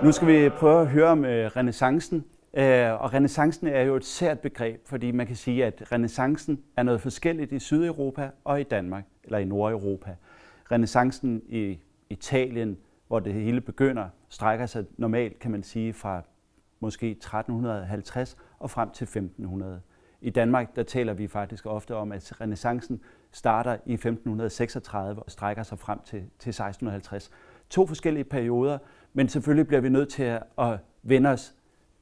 Nu skal vi prøve at høre om renæssancen. Og renæssancen er jo et sært begreb, fordi man kan sige, at renæssancen er noget forskelligt i Sydeuropa og i Danmark, eller i Nordeuropa. Renæssancen i Italien, hvor det hele begynder, strækker sig normalt, kan man sige, fra måske 1350 og frem til 1500. I Danmark, der taler vi faktisk ofte om, at renæssancen starter i 1536 og strækker sig frem til 1650. To forskellige perioder, men selvfølgelig bliver vi nødt til at vende os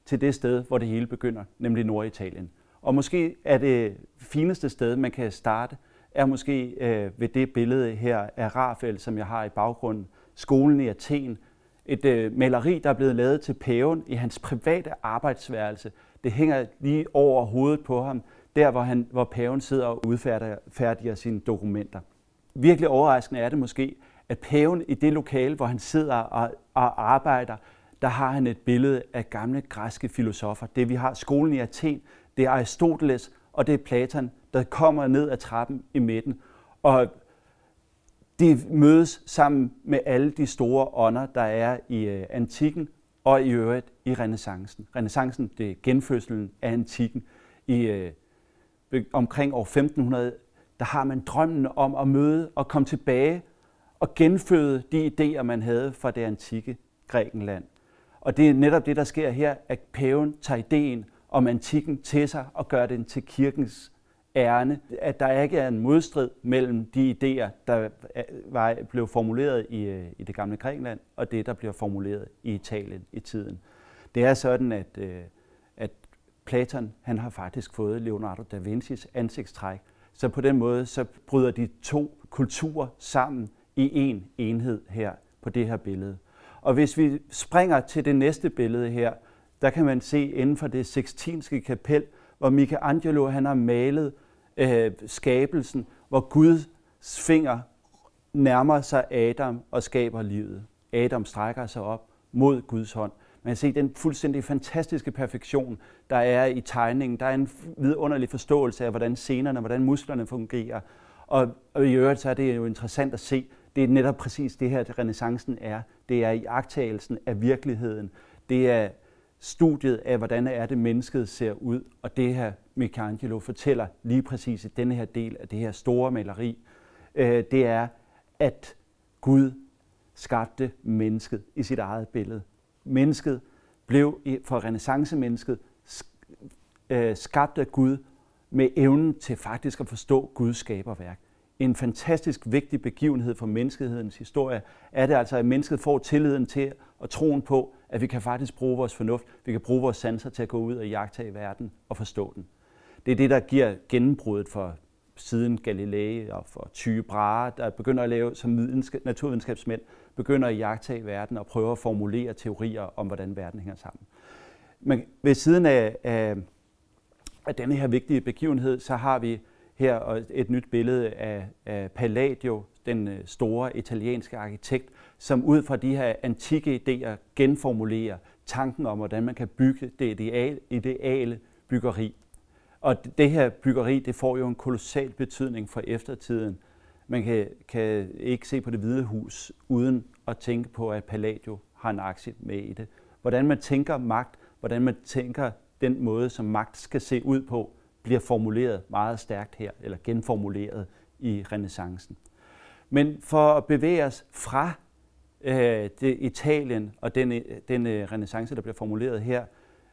til det sted, hvor det hele begynder, nemlig Norditalien. Og måske er det fineste sted, man kan starte, er måske ved det billede her af Rafael, som jeg har i baggrunden. Skolen i Athen. Et maleri, der er blevet lavet til paven i hans private arbejdsværelse. Det hænger lige over hovedet på ham, der hvor paven sidder og udfærdiger sine dokumenter. Virkelig overraskende er det måske, at paven i det lokale, hvor han sidder og arbejder, der har han et billede af gamle græske filosofer. Det vi har skolen i Athen, det er Aristoteles og det er Platon, der kommer ned ad trappen i midten. Og de mødes sammen med alle de store ånder, der er i antikken og i øvrigt i renæssancen. Renæssancen, det er genfødslen af antikken. Omkring år 1500, der har man drømmen om at møde og komme tilbage og genføde de idéer, man havde fra det antikke Grækenland. Og det er netop det, der sker her, at paven tager ideen om antikken til sig og gør den til kirkens ærne. At der ikke er en modstrid mellem de idéer, der blev formuleret i det gamle Grækenland, og det, der bliver formuleret i Italien i tiden. Det er sådan, at Platon han har faktisk fået Leonardo da Vincis ansigtstræk. Så på den måde så bryder de to kulturer sammen i en enhed her på det her billede. Og hvis vi springer til det næste billede her, der kan man se inden for det Sixtinske kapel, hvor Michelangelo han har malet skabelsen, hvor Guds finger nærmer sig Adam og skaber livet. Adam strækker sig op mod Guds hånd. Man kan se den fuldstændig fantastiske perfektion, der er i tegningen. Der er en vidunderlig forståelse af, hvordan scenerne, hvordan musklerne fungerer. Og i øvrigt så er det jo interessant at se, det er netop præcis det her, renæssancen er. Det er iagttagelsen af virkeligheden. Det er studiet af, hvordan er det mennesket ser ud. Og det her Michelangelo fortæller lige præcis i denne her del af det her store maleri, det er, at Gud skabte mennesket i sit eget billede. Mennesket blev for renæssancemennesket skabt af Gud med evnen til faktisk at forstå Guds skaberværk. En fantastisk vigtig begivenhed for menneskehedens historie er det altså, at mennesket får tilliden til og troen på, at vi kan faktisk bruge vores fornuft, vi kan bruge vores sanser til at gå ud og iagttage verden og forstå den. Det er det, der giver gennembruddet for siden Galilei og for Tycho Brahe, der begynder at lave som naturvidenskabsmænd, begynder at iagttage verden og prøve at formulere teorier om, hvordan verden hænger sammen. Men ved siden af denne her vigtige begivenhed, så har vi her et nyt billede af Palladio, den store italienske arkitekt, som ud fra de her antikke idéer genformulerer tanken om, hvordan man kan bygge det ideale byggeri. Og det her byggeri, det får jo en kolossal betydning for eftertiden. Man kan ikke se på Det Hvide Hus uden at tænke på, at Palladio har en aktie med i det. Hvordan man tænker magt, hvordan man tænker den måde, som magt skal se ud på, bliver formuleret meget stærkt her, eller genformuleret i renæssancen. Men for at bevæge os fra det Italien og den renæssance, der bliver formuleret her,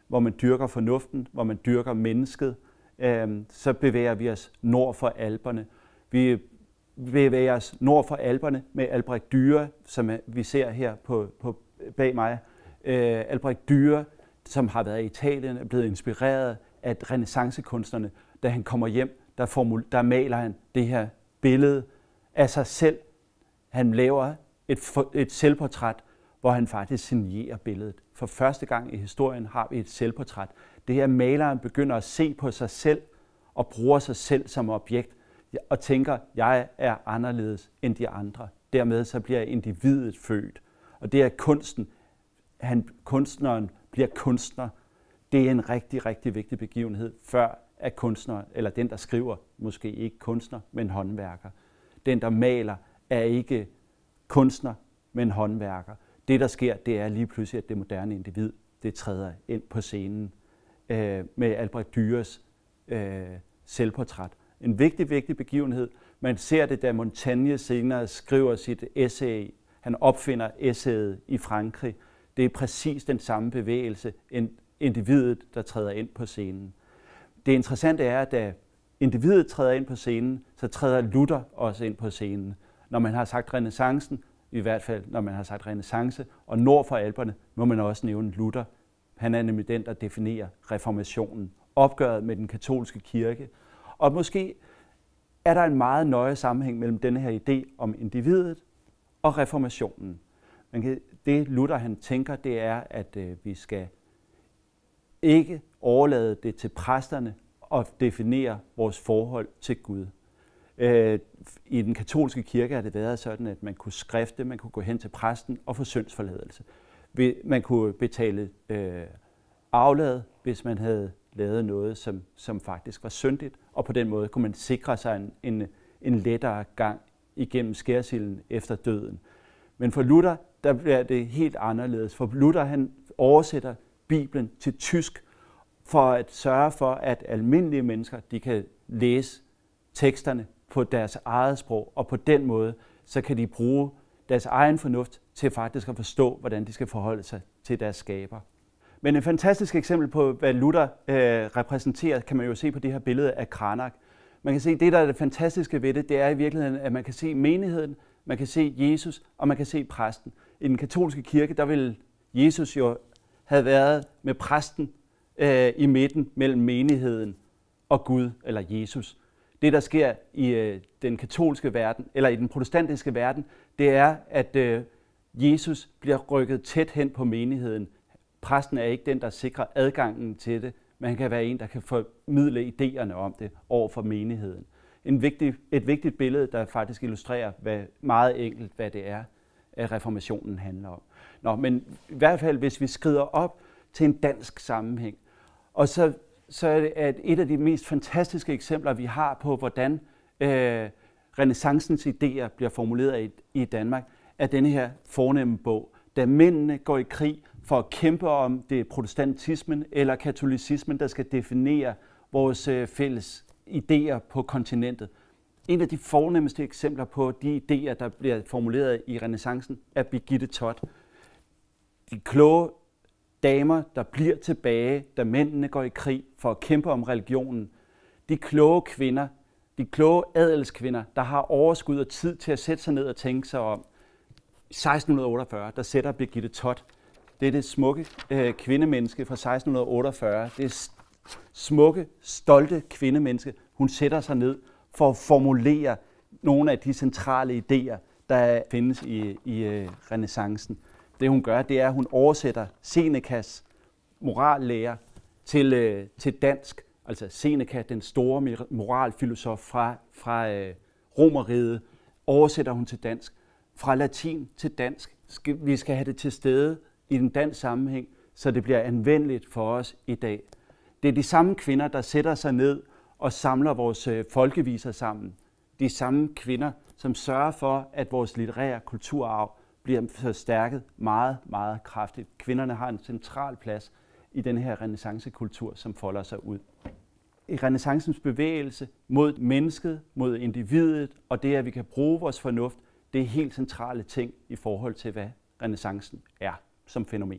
hvor man dyrker fornuften, hvor man dyrker mennesket, så bevæger vi os nord for Alperne. Vi bevæger os nord for Alperne med Albrecht Dürer, som vi ser her på bag mig. Albrecht Dürer, som har været i Italien, er blevet inspireret af renæssancekunstnerne. Da han kommer hjem, der maler han det her billede af sig selv. Han laver et selvportræt, hvor han faktisk signerer billedet. For første gang i historien har vi et selvportræt. Det her maleren begynder at se på sig selv og bruger sig selv som objekt og tænker, jeg er anderledes end de andre. Dermed så bliver individet født. Og det er kunsten. Kunstneren bliver kunstner. Det er en rigtig, rigtig vigtig begivenhed, før at kunstner, eller den, der skriver, måske ikke kunstner, men håndværker. Den, der maler, er ikke kunstner, men håndværker. Det, der sker, det er lige pludselig, at det moderne individ, det træder ind på scenen med Albrecht Dürers selvportræt. En vigtig begivenhed. Man ser det, da Montaigne senere skriver sit essay. Han opfinder essayet i Frankrig. Det er præcis den samme bevægelse, individet, der træder ind på scenen. Det interessante er, at da individet træder ind på scenen, så træder Luther også ind på scenen. Når man har sagt renæssancen, i hvert fald når man har sagt renæssance, og nord for Alperne, må man også nævne Luther. Han er nemlig den, der definerer reformationen, opgøret med den katolske kirke. Og måske er der en meget nøje sammenhæng mellem denne her idé om individet og reformationen. Det Luther han tænker, det er, at vi skal ikke overlade det til præsterne og definere vores forhold til Gud. I den katolske kirke har det været sådan, at man kunne skrifte, man kunne gå hen til præsten og få syndsforladelse. Man kunne betale aflad, hvis man havde lavet noget, som faktisk var syndigt, og på den måde kunne man sikre sig en lettere gang igennem skærsilden efter døden. Men for Luther, der bliver det helt anderledes. For Luther, han oversætter Bibelen til tysk for at sørge for, at almindelige mennesker, de kan læse teksterne på deres eget sprog, og på den måde, så kan de bruge deres egen fornuft til faktisk at forstå, hvordan de skal forholde sig til deres skaber. Men et fantastisk eksempel på, hvad Luther repræsenterer, kan man jo se på det her billede af Cranach. Man kan se, at det, der er det fantastiske ved det, det er i virkeligheden, at man kan se menigheden, man kan se Jesus, og man kan se præsten. I den katolske kirke, der vil Jesus jo have været med præsten i midten mellem menigheden og Gud, eller Jesus. Det, der sker i den katolske verden, eller i den protestantiske verden, det er, at Jesus bliver rykket tæt hen på menigheden. Præsten er ikke den, der sikrer adgangen til det, men han kan være en, der kan formidle idéerne om det over for menigheden. Et vigtigt billede, der faktisk illustrerer meget enkelt, hvad det er, at reformationen handler om. Men i hvert fald, hvis vi skrider op til en dansk sammenhæng, og så er det at et af de mest fantastiske eksempler, vi har på, hvordan renæssancens idéer bliver formuleret i Danmark, er denne her fornemme bog. Da mændene går i krig for at kæmpe om det protestantismen eller katolicismen, der skal definere vores fælles idéer på kontinentet. En af de fornemmeste eksempler på de idéer, der bliver formuleret i renæssancen, er Birgitte Todt. De kloge damer, der bliver tilbage, da mændene går i krig for at kæmpe om religionen. De kloge kvinder, de kloge adelskvinder, der har overskud og tid til at sætte sig ned og tænke sig om. I 1648, der sætter Birgitte Todt. Det er det smukke kvindemenneske fra 1648. Det er smukke, stolte kvindemenneske. Hun sætter sig ned for at formulere nogle af de centrale idéer, der findes i renæssancen. Det hun gør, det er, at hun oversætter Senecas morallære til dansk. Altså Seneca, den store moralfilosof fra Romerriget, oversætter hun til dansk. Fra latin til dansk. Vi skal have det til stede i den dansk sammenhæng, så det bliver anvendeligt for os i dag. Det er de samme kvinder, der sætter sig ned og samler vores folkeviser sammen. De samme kvinder, som sørger for, at vores litterære kulturarv bliver forstærket meget, meget kraftigt. Kvinderne har en central plads i den her renæssancekultur, som folder sig ud. I renæssancens bevægelse mod mennesket, mod individet, og det, at vi kan bruge vores fornuft, det er helt centrale ting i forhold til, hvad renæssancen er som fænomen.